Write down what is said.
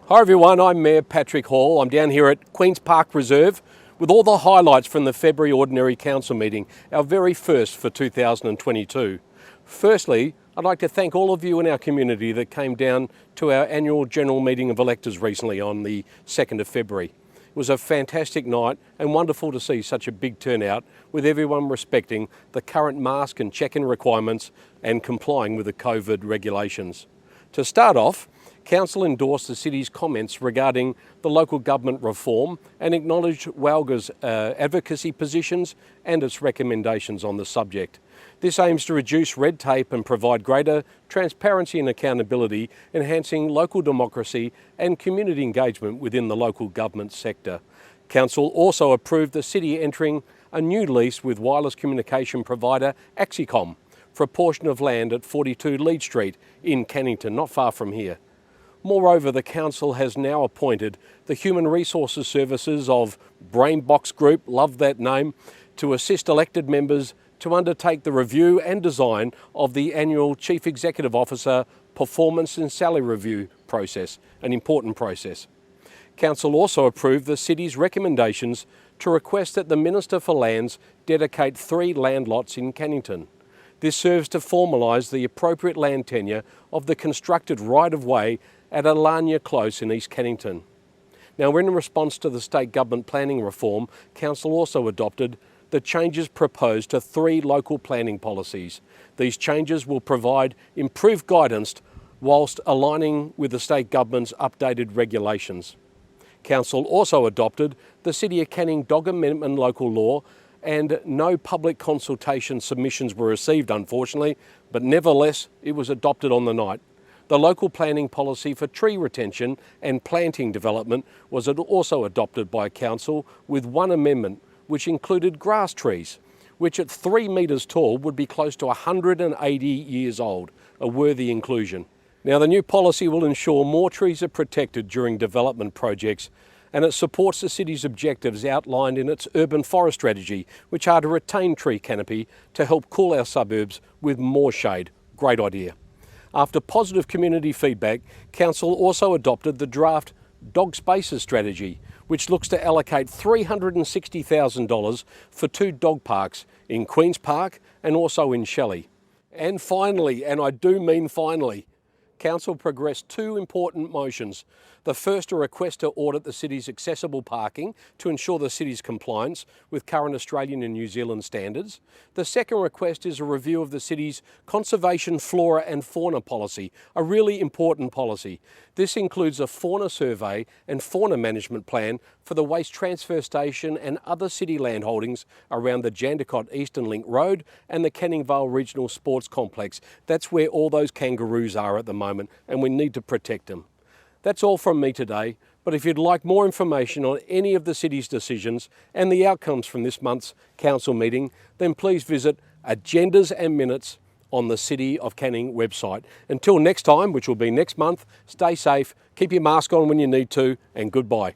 Hi everyone, I'm Mayor Patrick Hall. I'm down here at Queen's Park Reserve with all the highlights from the February Ordinary Council meeting, our very first for 2022. Firstly, I'd like to thank all of you in our community that came down to our annual general meeting of electors recently on the 2nd of February. It was a fantastic night and wonderful to see such a big turnout with everyone respecting the current mask and check-in requirements and complying with the COVID regulations. To start off, Council endorsed the City's comments regarding the local government reform and acknowledged WALGA's advocacy positions and its recommendations on the subject. This aims to reduce red tape and provide greater transparency and accountability, enhancing local democracy and community engagement within the local government sector. Council also approved the City entering a new lease with wireless communication provider Axicom for a portion of land at 42 Lead Street in Cannington, not far from here. Moreover, the Council has now appointed the Human Resources Services of Brainbox Group, love that name, to assist elected members to undertake the review and design of the annual Chief Executive Officer Performance and Salary Review process, an important process. Council also approved the City's recommendations to request that the Minister for Lands dedicate 3 land lots in Cannington. This serves to formalise the appropriate land tenure of the constructed right-of-way at Alanya Close in East Cannington. Now, in response to the state government planning reform, Council also adopted the changes proposed to 3 local planning policies. These changes will provide improved guidance whilst aligning with the state government's updated regulations. Council also adopted the City of Canning Dog Amendment local law, and no public consultation submissions were received, unfortunately, but nevertheless it was adopted on the night. The local planning policy for tree retention and planting development was also adopted by Council with one amendment, which included grass trees, which at 3 metres tall would be close to 180 years old, a worthy inclusion. Now, the new policy will ensure more trees are protected during development projects, and it supports the City's objectives outlined in its urban forest strategy, which are to retain tree canopy to help cool our suburbs with more shade. Great idea. After positive community feedback, Council also adopted the draft Dog Spaces strategy, which looks to allocate $360,000 for 2 dog parks in Queen's Park and also in Shelley. And finally, and I do mean finally, Council progressed 2 important motions. The first, a request to audit the City's accessible parking to ensure the City's compliance with current Australian and New Zealand standards. The second request is a review of the City's conservation flora and fauna policy, a really important policy. This includes a fauna survey and fauna management plan for the waste transfer station and other City land holdings around the Jandakot Eastern Link Road and the Canning Vale Regional Sports Complex. That's where all those kangaroos are at the moment, and we need to protect them. That's all from me today, but if you'd like more information on any of the City's decisions and the outcomes from this month's Council meeting, then please visit Agendas and Minutes on the City of Canning website. Until next time, which will be next month, stay safe, keep your mask on when you need to, and goodbye.